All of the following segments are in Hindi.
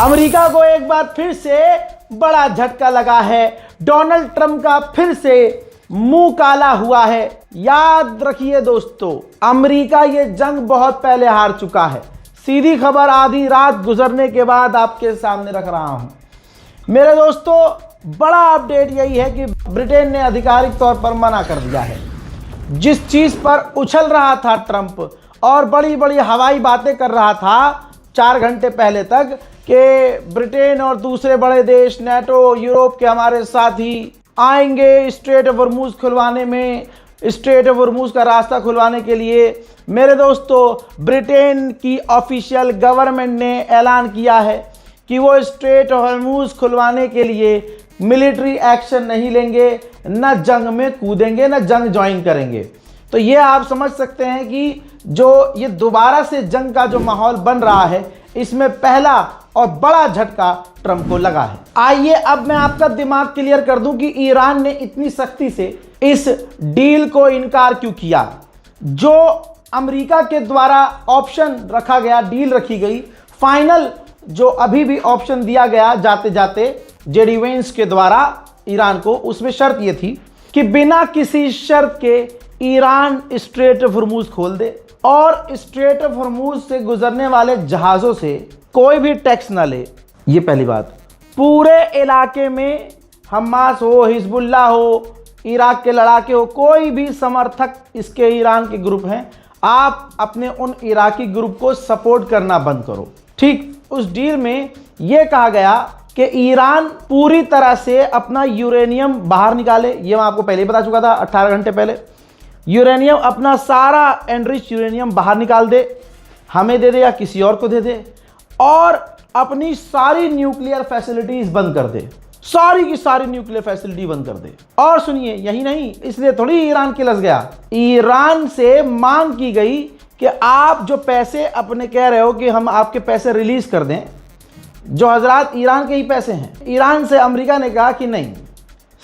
अमेरिका को एक बार फिर से बड़ा झटका लगा है। डोनाल्ड ट्रंप का फिर से मुंह काला हुआ है। याद रखिए दोस्तों, अमेरिका ये जंग बहुत पहले हार चुका है। सीधी खबर आधी रात गुजरने के बाद आपके सामने रख रहा हूं। मेरे दोस्तों, बड़ा अपडेट यही है कि ब्रिटेन ने आधिकारिक तौर पर मना कर दिया है। जिस चीज पर उछल रहा था ट्रंप और बड़ी बड़ी हवाई बातें कर रहा था 4 घंटे पहले तक कि ब्रिटेन और दूसरे बड़े देश नेटो यूरोप के हमारे साथी आएंगे स्ट्रेट ऑफ हॉर्मुज खुलवाने में, स्ट्रेट ऑफ हॉर्मुज का रास्ता खुलवाने के लिए। मेरे दोस्तों, ब्रिटेन की ऑफिशियल गवर्नमेंट ने ऐलान किया है कि वो स्ट्रेट ऑफ हॉर्मुज खुलवाने के लिए मिलिट्री एक्शन नहीं लेंगे, न जंग में कूदेंगे, न जंग ज्वाइन करेंगे। तो ये आप समझ सकते हैं कि जो ये दोबारा से जंग का जो माहौल बन रहा है, इसमें पहला और बड़ा झटका ट्रंप को लगा है। आइए अब मैं आपका दिमाग क्लियर कर दूं कि ईरान ने इतनी सख्ती से इस डील को इनकार क्यों किया। जो अमेरिका के द्वारा ऑप्शन रखा गया, डील रखी गई, फाइनल जो अभी भी ऑप्शन दिया गया जाते जाते जेडी वेंस के द्वारा ईरान को, उसमें शर्त यह थी कि बिना किसी शर्त के ईरान स्ट्रेट ऑफ हॉर्मुज खोल दे और स्ट्रेट ऑफ हॉर्मुज से गुजरने वाले जहाज़ों से कोई भी टैक्स ना ले। ये पहली बात। पूरे इलाके में हमास हो, हिजबुल्ला हो, इराक के लड़ाके हो, कोई भी समर्थक इसके ईरान के ग्रुप हैं, आप अपने उन इराकी ग्रुप को सपोर्ट करना बंद करो। ठीक उस डील में यह कहा गया कि ईरान पूरी तरह से अपना यूरेनियम बाहर निकाले। ये मैं आपको पहले ही बता चुका था 18 घंटे पहले। यूरेनियम, अपना सारा एनरिच यूरेनियम बाहर निकाल दे, हमें दे दे या किसी और को दे दे, और अपनी सारी न्यूक्लियर फैसिलिटीज बंद कर दे, सारी की सारी न्यूक्लियर फैसिलिटी बंद कर दे। और सुनिए, यही नहीं, इसलिए थोड़ी ईरान किलस गया, ईरान से मांग की गई कि आप जो पैसे अपने कह रहे हो कि हम आपके पैसे रिलीज कर दें, जो हजरात ईरान के ही पैसे हैं, ईरान से अमेरिका ने कहा कि नहीं,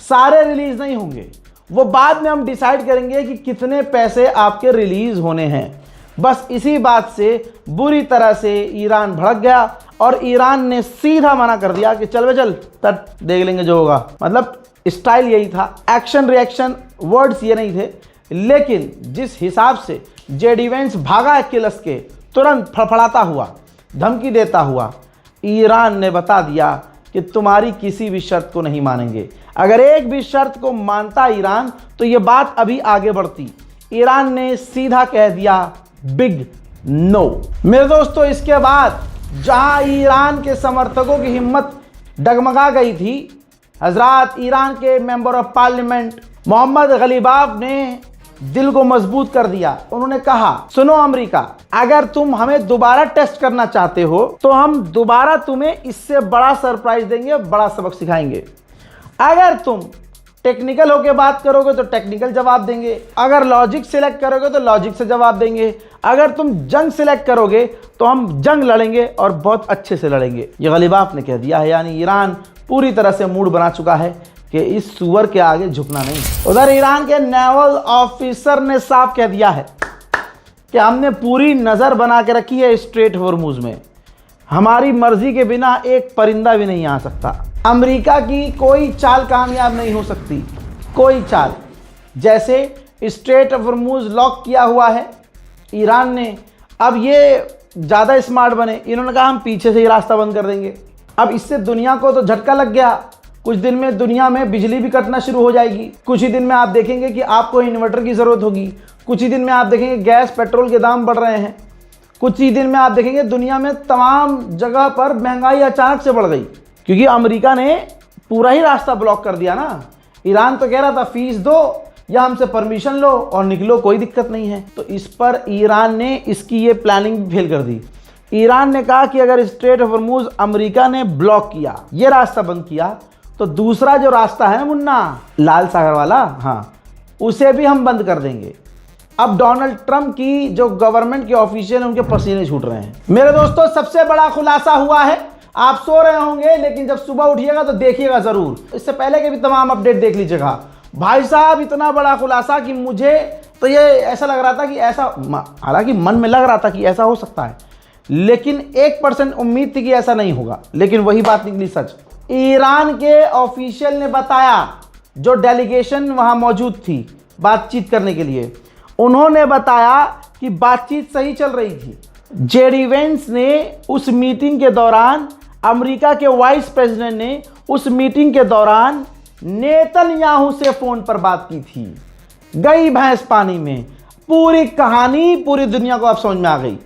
सारे रिलीज नहीं होंगे, वो बाद में हम डिसाइड करेंगे कि कितने पैसे आपके रिलीज होने हैं। बस इसी बात से बुरी तरह से ईरान भड़क गया और ईरान ने सीधा मना कर दिया कि चल बे चल, तब देख लेंगे जो होगा। मतलब स्टाइल यही था, एक्शन रिएक्शन वर्ड्स ये नहीं थे, लेकिन जिस हिसाब से जेडी वेंस भागा किलस के, तुरंत फड़फड़ाता हुआ, धमकी देता हुआ, ईरान ने बता दिया कि तुम्हारी किसी भी शर्त को नहीं मानेंगे। अगर एक भी शर्त को मानता ईरान तो ये बात अभी आगे बढ़ती। ईरान ने सीधा कह दिया बिग नो। मेरे दोस्तों, इसके बाद जहां ईरान के समर्थकों की हिम्मत डगमगा गई थी, हजरात ईरान के मेंबर ऑफ पार्लियामेंट मोहम्मद गलीबाफ ने दिल को मजबूत कर दिया। उन्होंने कहा, सुनो अमेरिका, अगर तुम हमें दोबारा टेस्ट करना चाहते हो तो हम दोबारा तुम्हें इससे बड़ा सरप्राइज देंगे, बड़ा सबक सिखाएंगे। अगर तुम टेक्निकल होकर बात करोगे तो टेक्निकल जवाब देंगे, अगर लॉजिक सिलेक्ट करोगे तो लॉजिक से जवाब देंगे, अगर तुम जंग सिलेक्ट करोगे तो हम जंग लड़ेंगे और बहुत अच्छे से लड़ेंगे। ये गलीबाफ ने कह दिया है। यानी ईरान पूरी तरह से मूड बना चुका है कि इस सुअर के आगे झुकना नहीं। उधर ईरान के नेवल ऑफिसर ने साफ कह दिया है कि हमने पूरी नज़र बना के रखी है स्ट्रेट हॉर्मुज में, हमारी मर्जी के बिना एक परिंदा भी नहीं आ सकता। अमेरिका की कोई चाल कामयाब नहीं हो सकती, कोई चाल। जैसे स्ट्रेट ऑफ हॉर्मुज लॉक किया हुआ है ईरान ने, अब ये ज़्यादा स्मार्ट बने, इन्होंने कहा हम पीछे से ही रास्ता बंद कर देंगे। अब इससे दुनिया को तो झटका लग गया। कुछ दिन में दुनिया में बिजली भी कटना शुरू हो जाएगी। कुछ ही दिन में आप देखेंगे कि आपको इन्वर्टर की ज़रूरत होगी। कुछ ही दिन में आप देखेंगे गैस पेट्रोल के दाम बढ़ रहे हैं। कुछ ही दिन में आप देखेंगे दुनिया में तमाम जगह पर महंगाई अचानक से बढ़ गई, क्योंकि अमेरिका ने पूरा ही रास्ता ब्लॉक कर दिया ना। ईरान तो कह रहा था फीस दो या हमसे परमिशन लो और निकलो, कोई दिक्कत नहीं है। तो इस पर ईरान ने इसकी ये प्लानिंग फेल कर दी। ईरान ने कहा कि अगर स्ट्रेट ऑफ हॉर्मुज अमेरिका ने ब्लॉक किया, ये रास्ता बंद किया, तो दूसरा जो रास्ता है ना मुन्ना, लाल सागर वाला, हाँ, उसे भी हम बंद कर देंगे। अब डोनाल्ड ट्रंप की जो गवर्नमेंट के ऑफिशियल, उनके पसीने छूट रहे हैं। मेरे दोस्तों, सबसे बड़ा खुलासा हुआ है। आप सो रहे होंगे लेकिन जब सुबह उठिएगा तो देखिएगा जरूर। इससे पहले के भी तमाम अपडेट देख लीजिएगा। भाई साहब, इतना बड़ा खुलासा कि मुझे तो ये ऐसा लग रहा था कि ऐसा, हालांकि मन में लग रहा था कि ऐसा हो सकता है, लेकिन 1% उम्मीद थी कि ऐसा नहीं होगा, लेकिन वही बात निकली सच। ईरान के ऑफिशियल ने बताया, जो डेलीगेशन वहां मौजूद थी बातचीत करने के लिए, उन्होंने बताया कि बातचीत सही चल रही थी। जेडी वेंस ने उस मीटिंग के दौरान, अमेरिका के वाइस प्रेसिडेंट ने उस मीटिंग के दौरान नेतन्याहू से फोन पर बात की थी। गई भैंस पानी में, पूरी कहानी पूरी दुनिया को अब समझ में आ गई।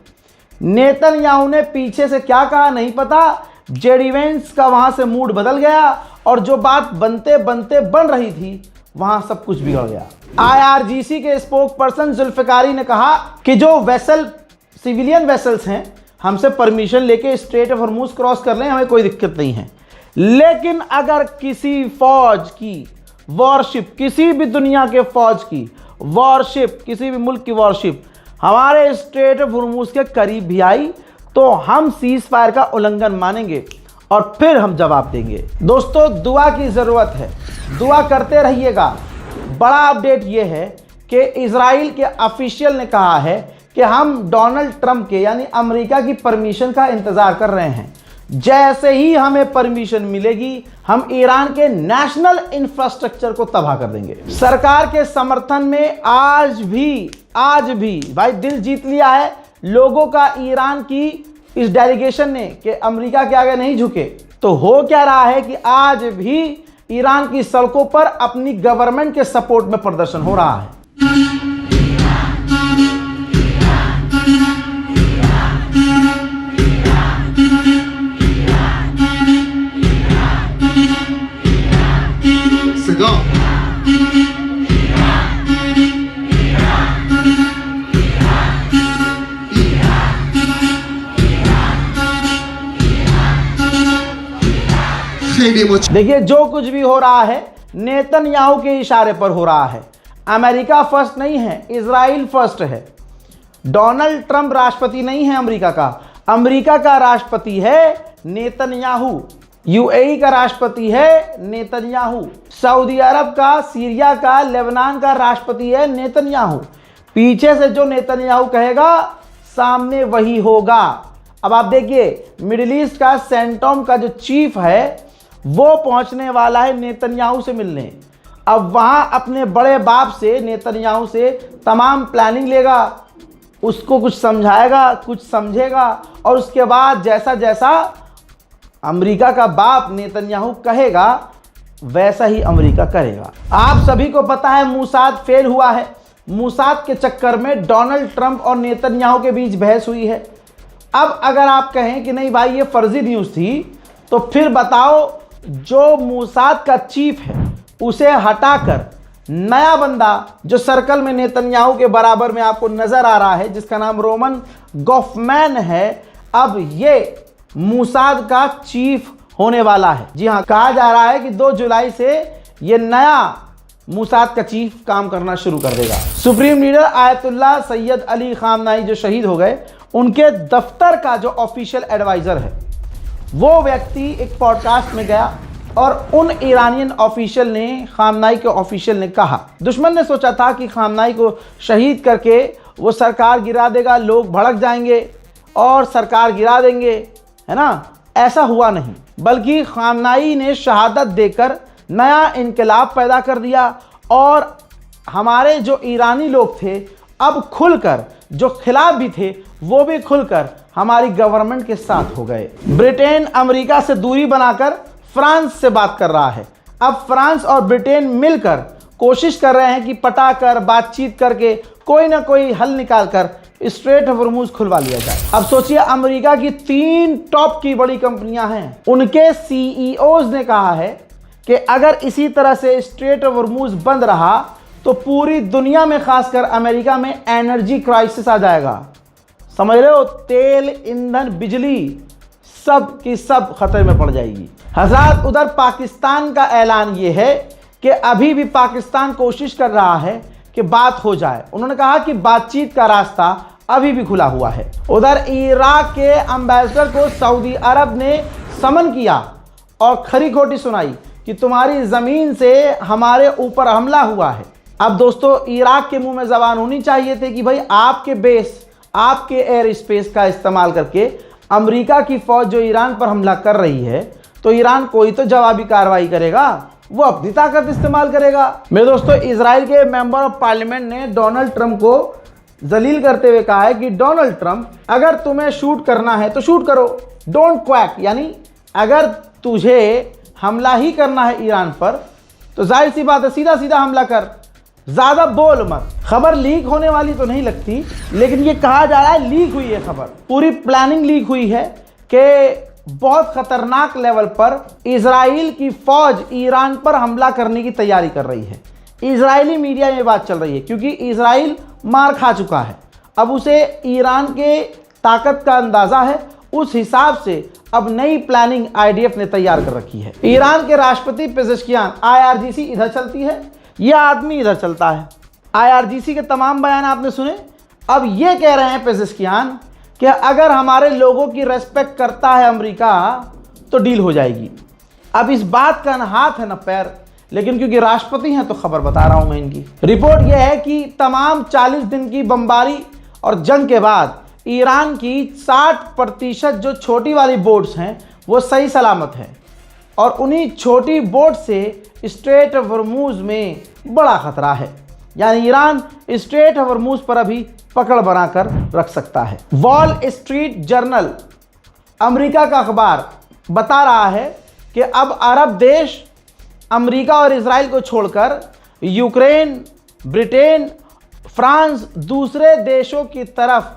नेतन्याहू ने पीछे से क्या कहा नहीं पता, जेडी वेंस का वहां से मूड बदल गया और जो बात बनते बनते बन रही थी वहां सब कुछ बिगड़ गया। आईआरजीसी के स्पोक पर्सन जुल्फिकारी ने कहा कि जो वेसल, सिविलियन वेसल्स हैं, हमसे परमिशन लेके स्ट्रेट ऑफ हॉर्मुज क्रॉस कर लें, हमें कोई दिक्कत नहीं है। लेकिन अगर किसी फौज की वॉरशिप, किसी भी दुनिया के फौज की वॉरशिप, किसी भी मुल्क की वॉरशिप हमारे स्ट्रेट ऑफ हॉर्मुज के करीब भी आई तो हम सीज फायर का उल्लंघन मानेंगे और फिर हम जवाब देंगे। दोस्तों, दुआ की ज़रूरत है, दुआ करते रहिएगा। बड़ा अपडेट यह है कि इजराइल के ऑफिशियल ने कहा है कि हम डोनाल्ड ट्रंप के यानी अमेरिका की परमिशन का इंतज़ार कर रहे हैं। जैसे ही हमें परमिशन मिलेगी हम ईरान के नेशनल इंफ्रास्ट्रक्चर को तबाह कर देंगे। सरकार के समर्थन में आज भी भाई दिल जीत लिया है लोगों का ईरान की इस डेलीगेशन ने कि अमेरिका के आगे नहीं झुके। तो हो क्या रहा है कि आज भी ईरान की सड़कों पर अपनी गवर्नमेंट के सपोर्ट में प्रदर्शन हो रहा है। देखिए, जो कुछ भी हो रहा है नेतन्याहू के इशारे पर हो रहा है। अमेरिका फर्स्ट नहीं है, इजराइल फर्स्ट है। डोनाल्ड ट्रंप राष्ट्रपति नहीं है अमेरिका का राष्ट्रपति है नेतन्याहू। यूएई का राष्ट्रपति है नेतन्याहू। सऊदी अरब का, सीरिया का, लेबनान का राष्ट्रपति है नेतन्याहू। पीछे से जो नेतन्याहू कहेगा सामने वही होगा। अब आप देखिए, मिडिल ईस्ट का सेंटोम का जो चीफ है वो पहुंचने वाला है नेतन्याहू से मिलने। अब वहां अपने बड़े बाप से, नेतन्याहू से तमाम प्लानिंग लेगा, उसको कुछ समझाएगा, कुछ समझेगा और उसके बाद जैसा जैसा अमेरिका का बाप नेतन्याहू कहेगा वैसा ही अमेरिका करेगा। आप सभी को पता है मूसाद फेल हुआ है। मूसाद के चक्कर में डोनाल्ड ट्रंप और नेतन्याहू के बीच बहस हुई है। अब अगर आप कहें कि नहीं भाई ये फर्जी न्यूज़ थी, तो फिर बताओ जो मूसाद का चीफ है उसे हटाकर नया बंदा जो सर्कल में नेतन्याहू के बराबर में आपको नजर आ रहा है, जिसका नाम रोमन गॉफमैन है, अब ये मूसाद का चीफ होने वाला है। जी हाँ, कहा जा रहा है कि 2 जुलाई से ये नया मूसाद का चीफ काम करना शुरू कर देगा। Supreme leader Ayatollah Syed Ali खामनाई जो शहीद हो गए, उनके दफ्तर का जो ऑफिशियल एडवाइजर है वो व्यक्ति एक पॉडकास्ट में गया और उन ईरानियन ऑफिशियल ने, खामनाई के ऑफिशियल ने कहा, दुश्मन ने सोचा था कि खामनाई को शहीद करके वो सरकार गिरा देगा, लोग भड़क जाएंगे और सरकार गिरा देंगे, है ना। ऐसा हुआ नहीं, बल्कि खामनाई ने शहादत देकर नया इनकलाब पैदा कर दिया और हमारे जो ईरानी लोग थे अब खुलकर, जो खिलाफ भी थे वो भी खुलकर हमारी गवर्नमेंट के साथ हो गए। ब्रिटेन अमेरिका से दूरी बनाकर फ्रांस से बात कर रहा है। अब फ्रांस और ब्रिटेन मिलकर कोशिश कर रहे हैं कि पटाकर, बातचीत करके कोई ना कोई हल निकालकर स्ट्रेट ऑफ हॉर्मुज खुलवा लिया जाए। अब सोचिए, अमेरिका की 3 टॉप की बड़ी कंपनियां हैं, उनके सीईओज ने कहा है कि अगर इसी तरह से स्ट्रेट ऑफ हॉर्मुज बंद रहा तो पूरी दुनिया में, खासकर अमेरिका में एनर्जी क्राइसिस आ जाएगा। समझ रहे हो, तेल, ईंधन, बिजली सब की सब खतरे में पड़ जाएगी। हज़रात, उधर पाकिस्तान का ऐलान ये है कि अभी भी पाकिस्तान कोशिश कर रहा है कि बात हो जाए। उन्होंने कहा कि बातचीत का रास्ता अभी भी खुला हुआ है। उधर इराक के एम्बेसडर को सऊदी अरब ने समन किया और खरी खोटी सुनाई कि तुम्हारी ज़मीन से हमारे ऊपर हमला हुआ है। अब दोस्तों, इराक के मुंह में ज़बान होनी चाहिए थी कि भाई आपके बेस, आपके एयर स्पेस का इस्तेमाल करके अमेरिका की फौज जो ईरान पर हमला कर रही है, तो ईरान कोई तो जवाबी कार्रवाई करेगा, वो अपनी ताकत इस्तेमाल करेगा। मेरे दोस्तों, इजराइल के मेंबर ऑफ पार्लियामेंट ने डोनाल्ड ट्रंप को जलील करते हुए कहा है कि डोनाल्ड ट्रंप, अगर तुम्हें शूट करना है तो शूट करो, डोंट क्वैक, यानी अगर तुझे हमला ही करना है ईरान पर तो जाहिर सी बात है सीधा सीधा हमला कर, ज़्यादा बोल मत। खबर लीक होने वाली तो नहीं लगती, लेकिन ये कहा जा रहा है लीक हुई है खबर, पूरी प्लानिंग लीक हुई है कि बहुत खतरनाक लेवल पर इजराइल की फौज ईरान पर हमला करने की तैयारी कर रही है। इजरायली मीडिया में बात चल रही है क्योंकि इजराइल मार खा चुका है, अब उसे ईरान के ताकत का अंदाज़ा है, उस हिसाब से अब नई प्लानिंग आईडीएफ ने तैयार कर रखी है। ईरान के राष्ट्रपति पेजेश्कियान, आईआरजीसी इधर चलती है, यह आदमी इधर चलता है। आईआरजीसी के तमाम बयान आपने सुने। अब ये कह रहे हैं पेजेश्कियान कि अगर हमारे लोगों की रेस्पेक्ट करता है अमेरिका तो डील हो जाएगी। अब इस बात का न हाथ है न पैर, लेकिन क्योंकि राष्ट्रपति हैं तो खबर बता रहा हूं मैं इनकी। रिपोर्ट यह है कि तमाम 40 दिन की बमबारी और जंग के बाद ईरान की 60% जो छोटी वाली बोट्स हैं वो सही सलामत हैं, और उन्हीं छोटी बोट से स्ट्रेट ऑफ हॉर्मूज में बड़ा खतरा है, यानी ईरान स्ट्रेट ऑफ हॉर्मूज पर अभी पकड़ बनाकर रख सकता है। वॉल स्ट्रीट जर्नल, अमेरिका का अखबार, बता रहा है कि अब अरब देश अमेरिका और इजराइल को छोड़कर यूक्रेन, ब्रिटेन, फ्रांस दूसरे देशों की तरफ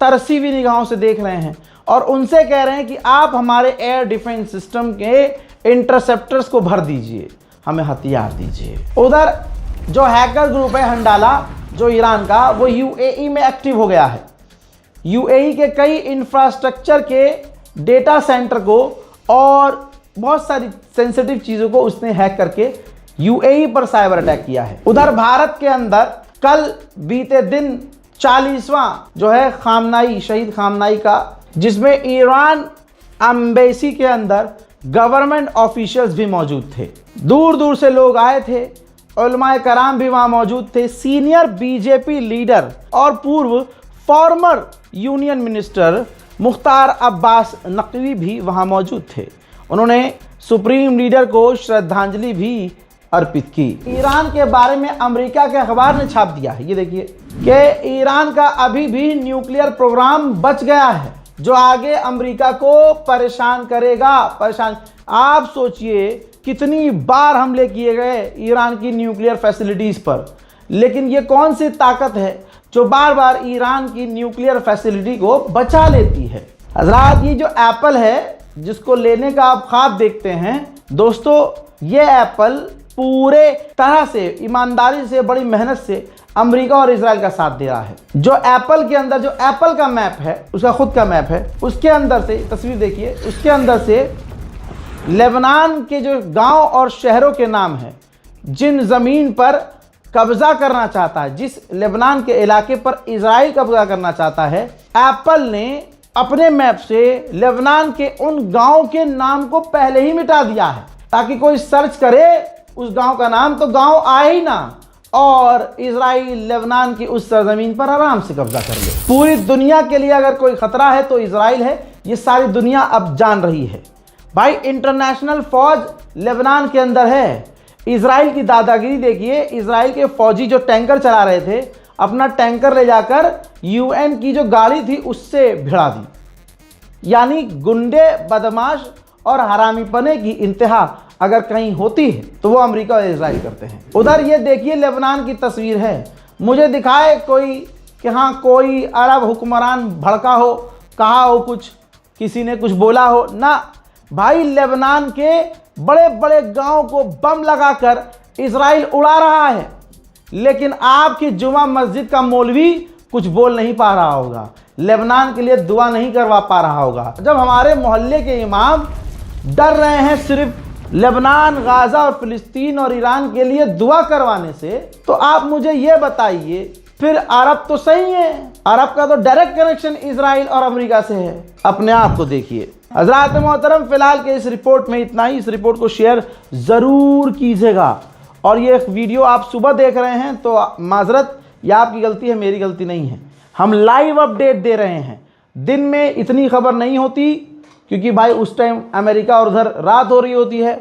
तरसी हुई निगाहों से देख रहे हैं और उनसे कह रहे हैं कि आप हमारे एयर डिफेंस सिस्टम के इंटरसेप्टर्स को भर दीजिए, हमें हथियार दीजिए। उधर जो हैकर ग्रुप है हंडाला, जो ईरान का, वो यूएई में एक्टिव हो गया है। यूएई के कई इंफ्रास्ट्रक्चर के डेटा सेंटर को और बहुत सारी सेंसिटिव चीज़ों को उसने हैक करके यूएई पर साइबर अटैक किया है। उधर भारत के अंदर कल बीते दिन 40वां जो है खामनाई, शहीद खामनाई का, जिसमें ईरान एम्बेसी के अंदर गवर्नमेंट ऑफिशियल्स भी मौजूद थे, दूर दूर से लोग आए थे, उलमाए कराम भी वहाँ मौजूद थे, सीनियर बीजेपी लीडर और पूर्व former union minister Mukhtar Abbas Naqvi भी वहाँ मौजूद थे। उन्होंने सुप्रीम लीडर को श्रद्धांजलि भी अर्पित की। ईरान के बारे में अमेरिका के अखबार ने छाप दिया है, ये देखिए कि ईरान का अभी भी न्यूक्लियर प्रोग्राम बच गया है जो आगे अमेरिका को परेशान करेगा। परेशान, आप सोचिए कितनी बार हमले किए गए ईरान की न्यूक्लियर फैसिलिटीज़ पर, लेकिन ये कौन सी ताकत है जो बार बार ईरान की न्यूक्लियर फैसिलिटी को बचा लेती है। हजरात, ये जो एप्पल है जिसको लेने का आप ख्वाब देखते हैं, दोस्तों ये एप्पल पूरे तरह से ईमानदारी से, बड़ी मेहनत से अमेरिका और इजराइल का साथ दे रहा है। जो एप्पल के अंदर, जो एप्पल का मैप है, उसका खुद का मैप है, उसके अंदर से तस्वीर देखिए, उसके अंदर से लेबनान के जो गांव और शहरों के नाम हैं, जिन ज़मीन पर कब्जा करना चाहता है, जिस लेबनान के इलाके पर इजराइल कब्जा करना चाहता है, एप्पल ने अपने मैप से लेबनान के उन गांव के नाम को पहले ही मिटा दिया है, ताकि कोई सर्च करे उस गांव का नाम तो गांव आए ही ना, और इजराइल लेबनान की उस सरजमीन पर आराम से कब्जा कर ले। पूरी दुनिया के लिए अगर कोई खतरा है तो इजराइल है, ये सारी दुनिया अब जान रही है। भाई, इंटरनेशनल फौज लेबनान के अंदर है। इजराइल की दादागिरी देखिए, इजराइल के फौजी जो टैंकर चला रहे थे, अपना टैंकर ले जाकर यूएन की जो गाड़ी थी उससे भिड़ा दी। यानी गुंडे, बदमाश और हरामीपने की इंतहा अगर कहीं होती है तो वो अमेरिका और इजराइल करते हैं। उधर ये देखिए लेबनान की तस्वीर है। मुझे दिखाए कोई कि हाँ कोई अरब हुक्मरान भड़का हो, कहा हो कुछ, किसी ने कुछ बोला हो ना। भाई, लेबनान के बड़े बड़े गांव को बम लगाकर इजराइल उड़ा रहा है, लेकिन आपकी जुमा मस्जिद का मौलवी कुछ बोल नहीं पा रहा होगा, लेबनान के लिए दुआ नहीं करवा पा रहा होगा। जब हमारे मोहल्ले के इमाम डर रहे हैं सिर्फ लेबनान, गाजा और फिलिस्तीन और ईरान के लिए दुआ करवाने से, तो आप मुझे ये बताइए फिर अरब तो सही है, अरब का तो डायरेक्ट कनेक्शन इजराइल और अमेरिका से है। अपने आप को देखिए। हज़रात मोहतरम, फिलहाल के इस रिपोर्ट में इतना ही। इस रिपोर्ट को शेयर ज़रूर कीजिएगा, और ये वीडियो आप सुबह देख रहे हैं तो माजरत, यह आपकी गलती है, मेरी गलती नहीं है। हम लाइव अपडेट दे रहे हैं। दिन में इतनी खबर नहीं होती क्योंकि भाई उस टाइम अमेरिका और उधर रात हो रही होती है।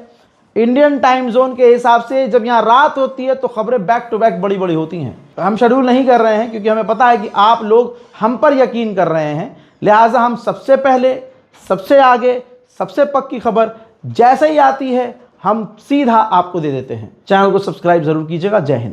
इंडियन टाइम जोन के हिसाब से जब यहाँ रात होती है तो खबरें बैक टू बैक बड़ी बड़ी होती हैं। हम शेड्यूल नहीं कर रहे हैं क्योंकि हमें पता है कि आप लोग हम पर यकीन कर रहे हैं, लिहाजा हम सबसे पहले, सबसे आगे, सबसे पक्की खबर जैसे ही आती है हम सीधा आपको दे देते हैं। चैनल को सब्सक्राइब जरूर कीजिएगा। जय हिंद।